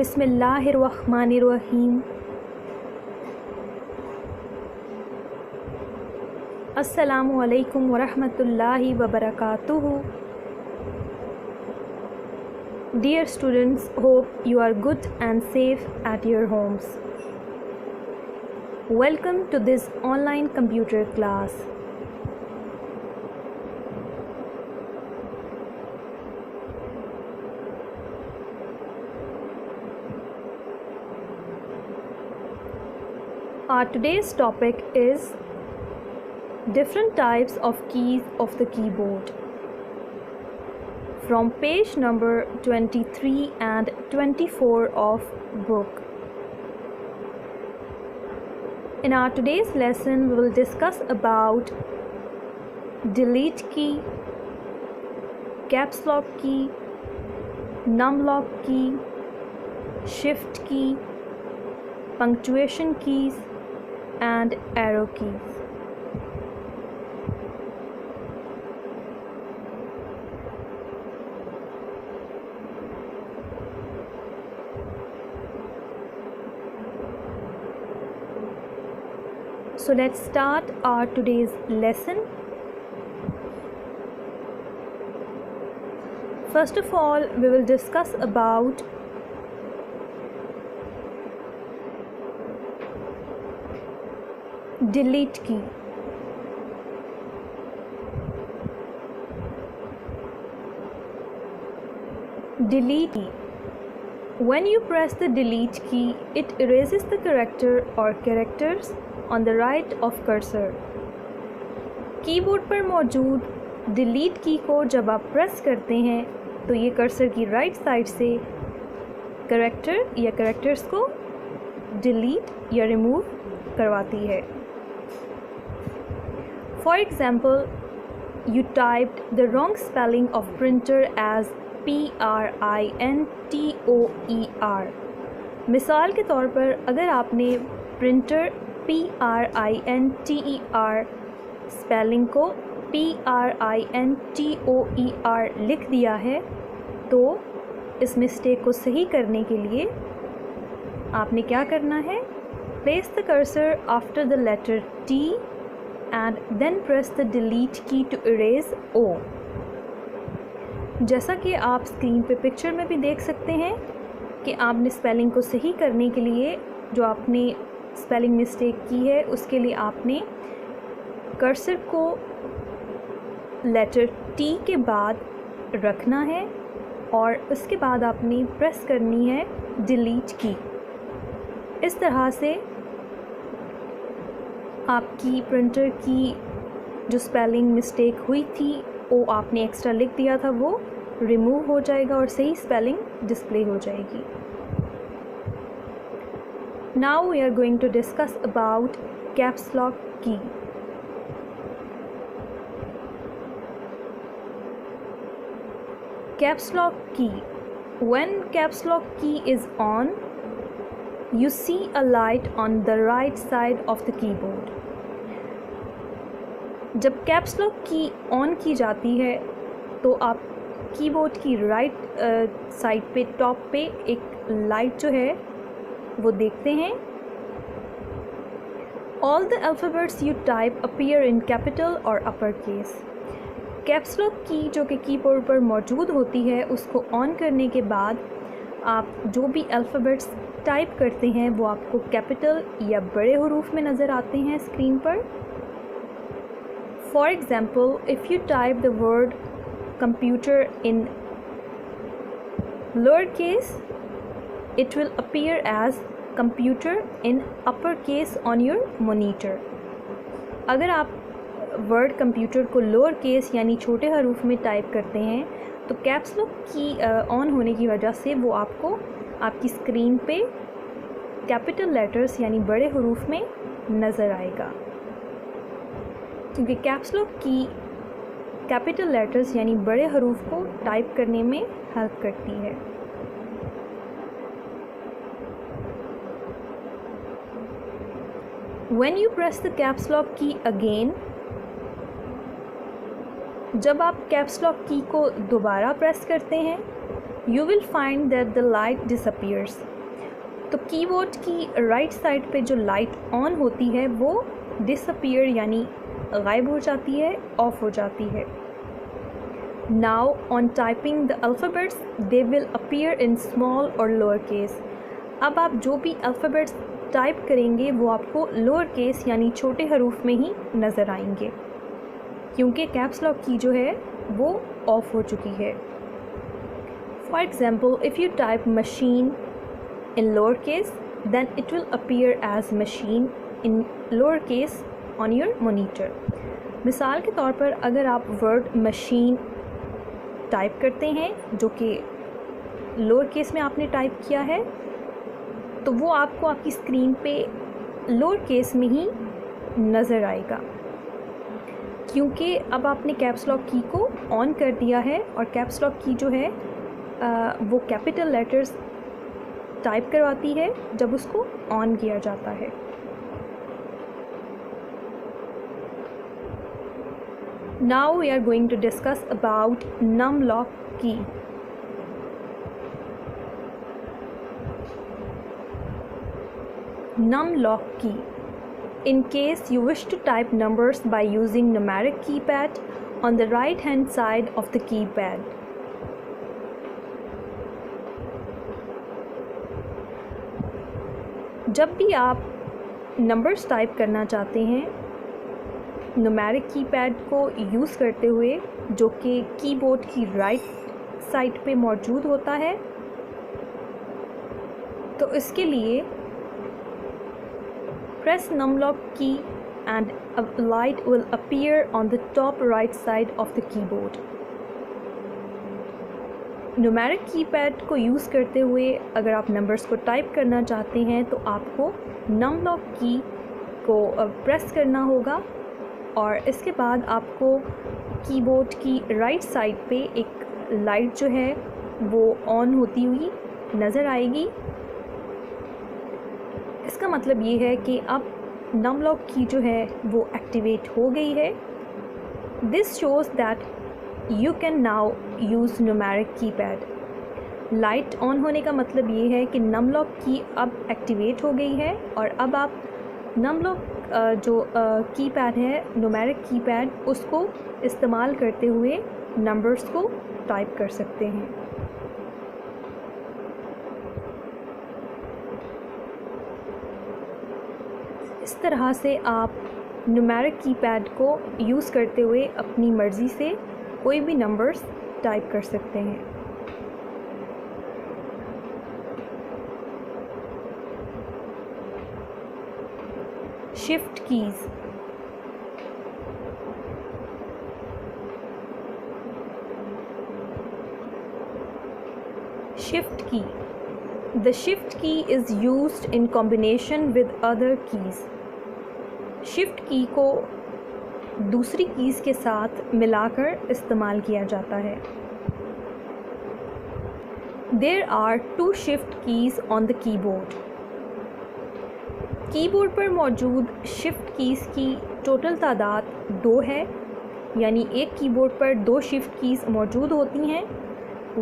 बिस्मिल्लाहिर्रहमानिर्रहीम। अस्सलामु अलैकुम वरहमतुल्लाहि वबरकातुहू। Dear students, hope you are good and safe at your homes. Welcome to this online computer class. Our today's topic is different types of keys of the keyboard. From page number 23 and 24 of book. In our today's lesson, we will discuss about delete key, caps lock key, num lock key, shift key, punctuation keys, and arrow keys. So let's start our today's lesson. First of all, we will discuss about delete key. Delete key. When you press the delete key, it erases the character or characters on the right of cursor. Keyboard पर मौजूद delete की को जब आप press करते हैं तो ये कर्सर की राइट साइड से कैरेक्टर या कैरेक्टर्स को डिलीट या रिमूव करवाती है. For example, you typed the wrong spelling of printer as printer. मिसाल के तौर पर अगर आपने प्रिंटर printer स्पेलिंग को printer लिख दिया है तो इस मिस्टेक को सही करने के लिए आपने क्या करना है? Place the cursor after the letter T and then press the delete key to erase O. जैसा कि आप स्क्रीन पे पिक्चर में भी देख सकते हैं कि आपने स्पेलिंग को सही करने के लिए जो आपने स्पेलिंग मिस्टेक की है उसके लिए आपने कर्सर को लेटर T के बाद रखना है और उसके बाद आपने प्रेस करनी है डिलीट की. इस तरह से आपकी प्रिंटर की जो स्पेलिंग मिस्टेक हुई थी वो आपने एक्स्ट्रा लिख दिया था वो रिमूव हो जाएगा और सही स्पेलिंग डिस्प्ले हो जाएगी. Now we are going to discuss about caps lock key. Caps lock key. When caps lock key is on, you see a light on the right side of the keyboard. जब caps lock की on की जाती है तो आप keyboard की right side पे top पे एक लाइट जो है वो देखते हैं. All the alphabets you type appear in capital or uppercase. Caps lock की जो कि कीबोर्ड पर मौजूद होती है उसको ऑन करने के बाद आप जो भी अल्फ़ाबेट्स टाइप करते हैं वो आपको कैपिटल या बड़े हरूफ में नज़र आते हैं स्क्रीन पर. For example, if you type the word computer in lowercase, it will appear as computer in uppercase on your monitor. अगर आप वर्ड कंप्यूटर को लोअर केस यानी छोटे हरूफ में टाइप करते हैं तो कैप्स लॉक की ऑन होने की वजह से वो आपको आपकी स्क्रीन पे कैपिटल लेटर्स यानी बड़े हरूफ में नज़र आएगा क्योंकि कैप्स लॉक की कैपिटल लेटर्स यानी बड़े हरूफ को टाइप करने में हेल्प करती है. When you press the caps lock key again, जब आप कैप्स लॉक की को दोबारा प्रेस करते हैं you will find that the light disappears. तो कीबोर्ड की राइट साइड पे जो लाइट ऑन होती है वो डिसअपीयर यानी गायब हो जाती है, ऑफ हो जाती है। Now on typing the alphabets they will appear in small और लोअर केस। अब आप जो भी अल्फ़ाबेट्स टाइप करेंगे वो आपको लोअर केस यानी छोटे हरूफ में ही नज़र आएंगे, क्योंकि कैप्स लॉक की जो है वो ऑफ हो चुकी है। For example, if you type machine in lower case then it will appear as machine in lower case on your monitor। मिसाल के तौर पर अगर आप वर्ड मशीन टाइप करते हैं जो कि लोअर केस में आपने टाइप किया है, तो वो आपको आपकी स्क्रीन पे लोअर केस में ही नज़र आएगा, क्योंकि अब आपने कैप्स लॉक की को ऑन कर दिया है और कैप्स लॉक की जो है वो कैपिटल लेटर्स टाइप करवाती है जब उसको ऑन किया जाता है। Now we are going to discuss about num lock key. Num lock key, in case you wish to type numbers by using numeric keypad on the right hand side of the keypad। जब भी आप numbers type करना चाहते हैं numeric keypad को use करते हुए, जो कि कीबोर्ड की राइट साइड पे मौजूद होता है, तो इसके लिए प्रेस नमलॉक की and a light will appear on the top right side of the keyboard। Numeric keypad को यूज़ करते हुए अगर आप नंबर्स को टाइप करना चाहते हैं तो आपको नम लॉक की को प्रेस करना होगा और इसके बाद आपको कीबोर्ड की राइट साइड पे एक लाइट जो है वो ऑन होती हुई नज़र आएगी। इसका मतलब ये है कि अब नम लॉक की जो है वो एक्टिवेट हो गई है। This shows that you can now use numeric keypad. Light on होने का मतलब ये है कि नम लॉक की अब एक्टिवेट हो गई है और अब आप नम लॉक जो कीपैड है न्यूमेरिक कीपैड, उसको इस्तेमाल करते हुए नंबर्स को टाइप कर सकते हैं। इस तरह से आप न्यूमेरिक कीपैड को यूज़ करते हुए अपनी मर्ज़ी से कोई भी नंबर्स टाइप कर सकते हैं। Shift keys. शिफ्ट की, the shift key is used in combination with other keys। Shift key को दूसरी कीज़ के साथ मिलाकर इस्तेमाल किया जाता है। There are two shift keys on the keyboard। Keyboard पर मौजूद शिफ्ट कीज़ की टोटल तादाद 2 है, यानी एक कीबोर्ड पर 2 शिफ्ट कीज़ मौजूद होती हैं।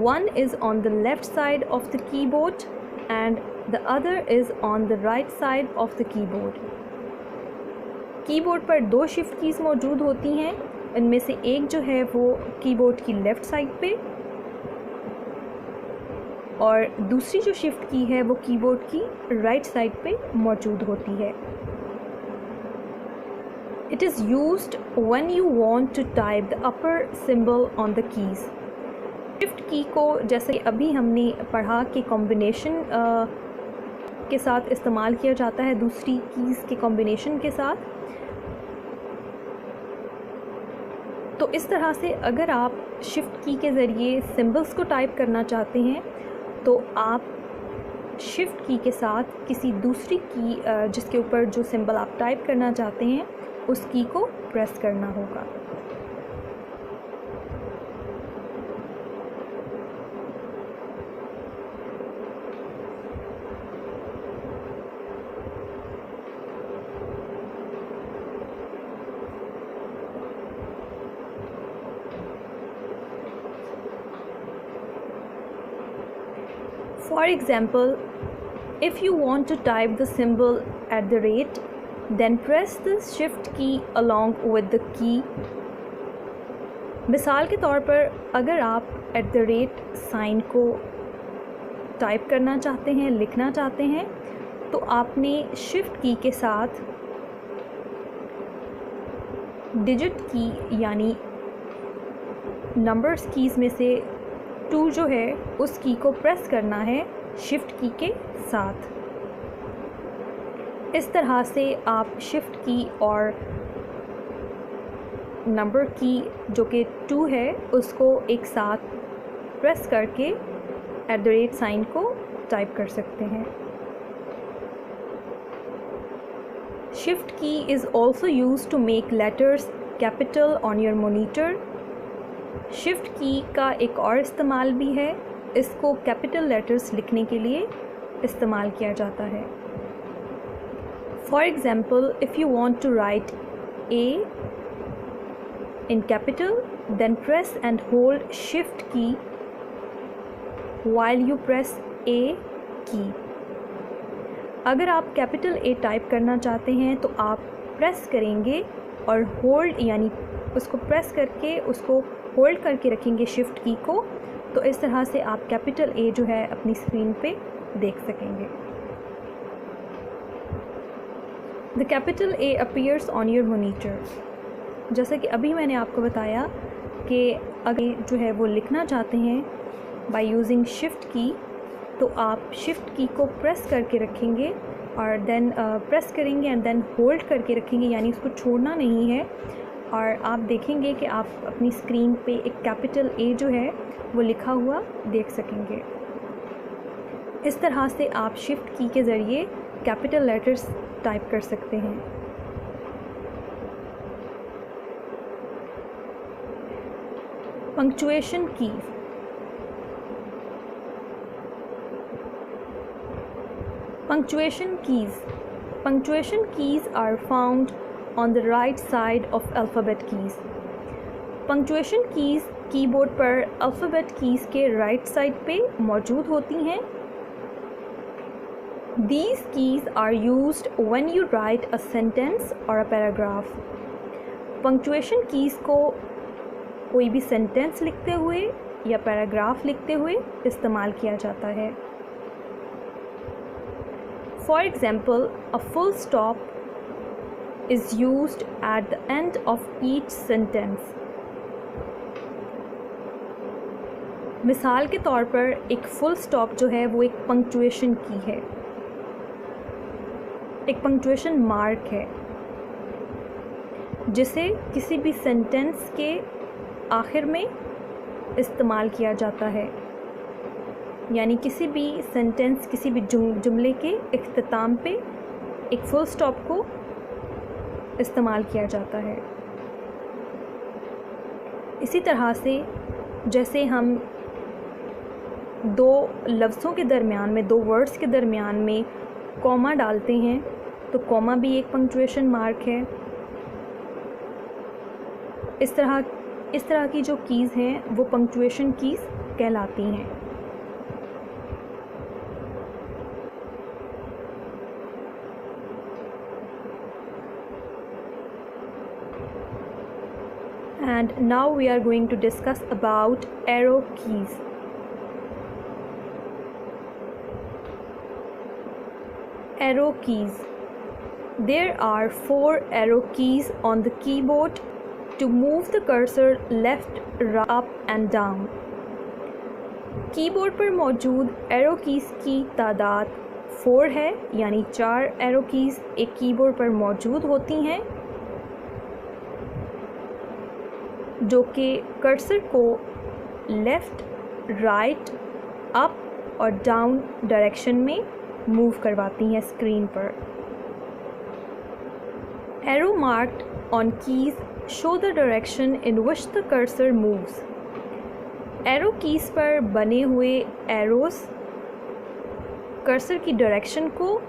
One is on the left side of the keyboard and the other is on the right side of the keyboard। Keyboard पर 2 शिफ्ट कीज़ मौजूद होती हैं, इनमें से एक जो है वो कीबोर्ड की लेफ़्ट साइड पे और दूसरी जो शिफ्ट की है वो कीबोर्ड की राइट साइड पे मौजूद होती है। It is used when you want to type the upper symbol on the keys. Shift key को जैसे अभी हमने पढ़ा कि कॉम्बिनेशन के साथ इस्तेमाल किया जाता है, दूसरी कीज़ के कॉम्बिनेशन के साथ। तो इस तरह से अगर आप शिफ्ट की के ज़रिए सिंबल्स को टाइप करना चाहते हैं तो आप शिफ्ट की के साथ किसी दूसरी की जिसके ऊपर जो सिंबल आप टाइप करना चाहते हैं उस की को प्रेस करना होगा। For example, If you want to type the symbol at the rate, then press the shift key along with the key. मिसाल के तौर पर अगर आप at the rate साइन को टाइप करना चाहते हैं, लिखना चाहते हैं, तो आपने शिफ्ट की के साथ डिजिट की यानी नंबर्स कीज़ में से 2 जो है उस की को प्रेस करना है शिफ्ट की के साथ। इस तरह से आप शिफ्ट की और नंबर की जो कि 2 है उसको एक साथ प्रेस करके एट द रेट साइन को टाइप कर सकते हैं। Shift key is also used to make letters capital on your monitor. Shift key का एक और इस्तेमाल भी है, इसको कैपिटल लेटर्स लिखने के लिए इस्तेमाल किया जाता है। For example, if you want to write A in capital, then press and hold Shift key while you press A key. अगर आप कैपिटल ए टाइप करना चाहते हैं तो आप प्रेस करेंगे और होल्ड यानी उसको प्रेस करके उसको होल्ड करके रखेंगे शिफ्ट की को, तो इस तरह से आप कैपिटल ए जो है अपनी स्क्रीन पे देख सकेंगे। The capital A appears on your monitor. जैसा कि अभी मैंने आपको बताया कि अगर जो है वो लिखना चाहते हैं बाय यूजिंग शिफ्ट की, तो आप शिफ्ट की को प्रेस करके रखेंगे और देन प्रेस करेंगे एंड देन होल्ड करके रखेंगे, यानी उसको छोड़ना नहीं है, और आप देखेंगे कि आप अपनी स्क्रीन पे एक कैपिटल ए जो है वो लिखा हुआ देख सकेंगे। इस तरह से आप शिफ्ट की के ज़रिए कैपिटल लेटर्स टाइप कर सकते हैं। Punctuation keys. Punctuation keys. Punctuation keys are found on the right side of alphabet keys. Punctuation keys keyboard पर अल्फ़ाबेट कीज़ के राइट साइड पे मौजूद होती हैं। These keys are used when you write a sentence or a paragraph. Punctuation keys को कोई भी sentence लिखते हुए या पैराग्राफ लिखते हुए इस्तेमाल किया जाता है। For example, a full stop is used at the end of each sentence. मिसाल के तौर पर एक फुल स्टॉप जो है वो एक पंक्चुएशन की है, एक पंक्चुएशन मार्क है, जिसे किसी भी सेंटेंस के आखिर में इस्तेमाल किया जाता है, यानी किसी भी सेंटेंस किसी भी जुमले के इख्तिताम पे एक फुल स्टॉप को इस्तेमाल किया जाता है। इसी तरह से जैसे हम 2 लफ्ज़ों के दरमियान में 2 वर्ड्स के दरमियान में कॉमा डालते हैं, तो कॉमा भी एक पंक्चुएशन मार्क है। इस तरह की जो कीज़ हैं वो पंक्चुएशन कीज़ कहलाती हैं। And now we are going to discuss about arrow keys. Arrow keys. There are 4 arrow keys on the keyboard to move the cursor left, right, up and down. Keyboard पर मौजूद arrow keys की तादाद 4 है, यानी 4 arrow keys एक keyboard पर मौजूद होती हैं जो कि कर्सर को लेफ़्ट, राइट, अप और डाउन डायरेक्शन में मूव करवाती हैं स्क्रीन पर। Arrow marked on keys show the direction in which the cursor moves. Arrow keys पर बने हुए एरोज़ कर्सर की डायरेक्शन को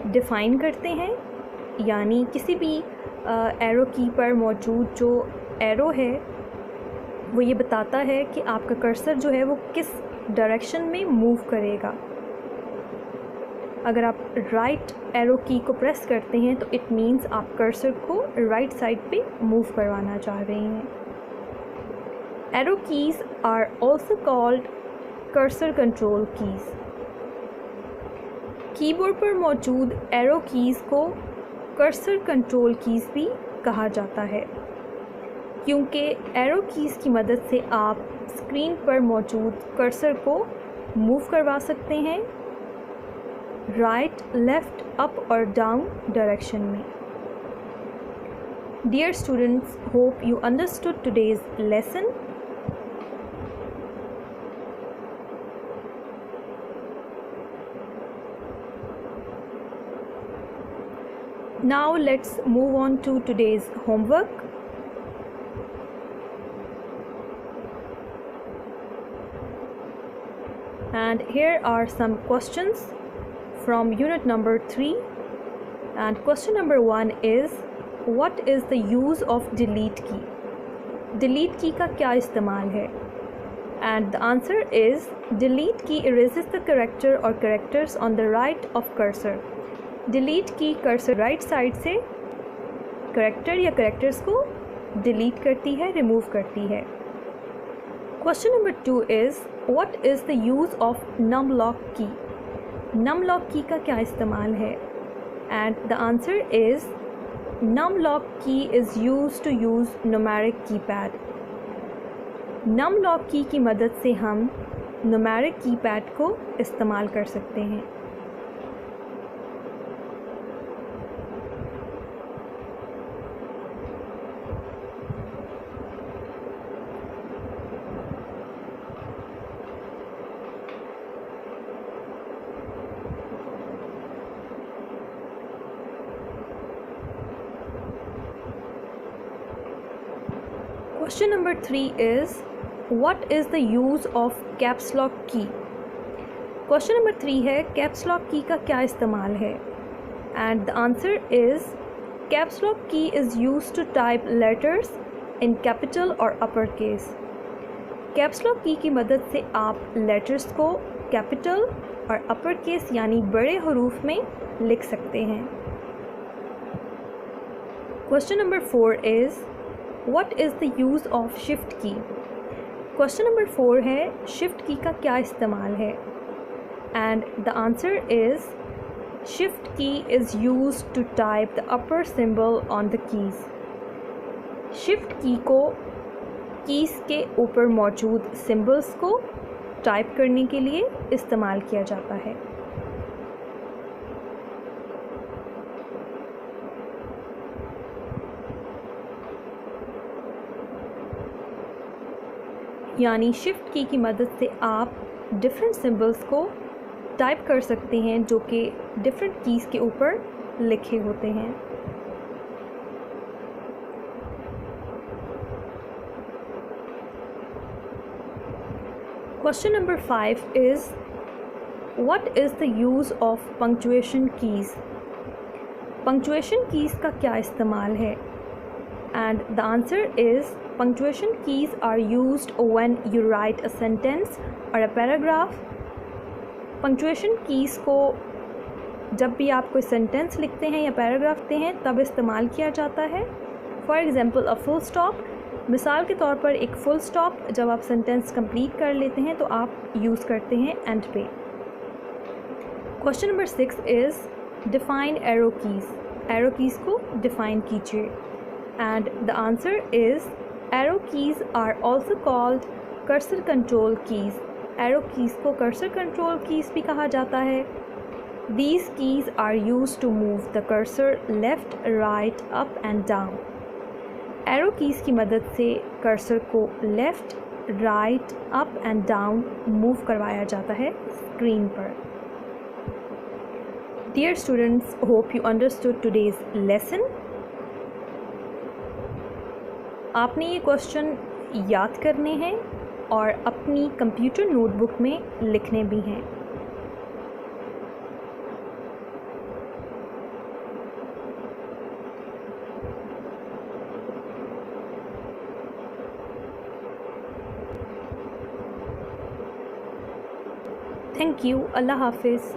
डिफ़ाइन करते हैं, यानी किसी भी एरो की पर मौजूद जो एरो है वो ये बताता है कि आपका कर्सर जो है वो किस डायरेक्शन में मूव करेगा। अगर आप राइट एरो की को प्रेस करते हैं तो इट मीन्स आप कर्सर को राइट साइड पे मूव करवाना चाह रहे हैं। Arrow keys are also called cursor control keys. Keyboard पर मौजूद एरो कीज़ को कर्सर कंट्रोल कीज़ भी कहा जाता है, क्योंकि एरो कीज़ की मदद से आप स्क्रीन पर मौजूद कर्सर को मूव करवा सकते हैं राइट, लेफ़्ट, अप और डाउन डायरेक्शन में। Dear students, hope you understood today's lesson. Now let's move on to today's homework. And here are some questions from unit number 3. And question number 1 is, what is the use of delete key? Delete key का क्या इस्तेमाल है? And the answer is, delete key erases the character or characters on the right of cursor. Delete key cursor right side से character या characters को delete करती है, remove करती है। Question number 2 is, what is the use of num lock key? Num lock key का क्या इस्तेमाल है? And the answer is, num lock key is use to use numeric keypad. Num lock key मदद से हम numeric keypad को इस्तेमाल कर सकते हैं। Question number 3 is, what is the use of caps lock key? Question number 3 है, caps lock key का क्या इस्तेमाल है? And the answer is, caps lock key is used to type letters in capital or uppercase. caps lock key की मदद से आप letters को capital और uppercase यानी बड़े हरूफ में लिख सकते हैं। Question number 4 is, what is the use of shift key? Question number 4 है, shift key का क्या इस्तेमाल है? And the answer is, shift key is used to type the upper symbol on the keys. shift key को keys के ऊपर मौजूद symbols को टाइप करने के लिए इस्तेमाल किया जाता है। यानी शिफ्ट की मदद से आप डिफरेंट सिंबल्स को टाइप कर सकते हैं जो कि डिफरेंट कीज़ के ऊपर लिखे होते हैं। Question number 5 is, what is the use of punctuation keys? Punctuation keys का क्या इस्तेमाल है? And the answer is, punctuation keys are used when you write a sentence or a paragraph. Punctuation keys को जब भी आप कोई सेंटेंस लिखते हैं या पैराग्राफ लिखते हैं तब इस्तेमाल किया जाता है। For example a full stop, मिसाल के तौर पर एक फुल स्टॉप जब आप सेंटेंस कंप्लीट कर लेते हैं तो आप यूज़ करते हैं एंड पे। Question number 6 is, define arrow keys. Arrow keys को डिफ़ाइन कीजिए। And the answer is, arrow keys are also called cursor control keys. Arrow keys को cursor control keys भी कहा जाता है। These keys are used to move the cursor left, right, up and down. Arrow keys की मदद से cursor को left, right, up and down move करवाया जाता है screen पर। Dear students, hope you understood today's lesson. आपने ये क्वेश्चन याद करने हैं और अपनी कंप्यूटर नोटबुक में लिखने भी हैं। Thank you. अल्लाह हाफिज़।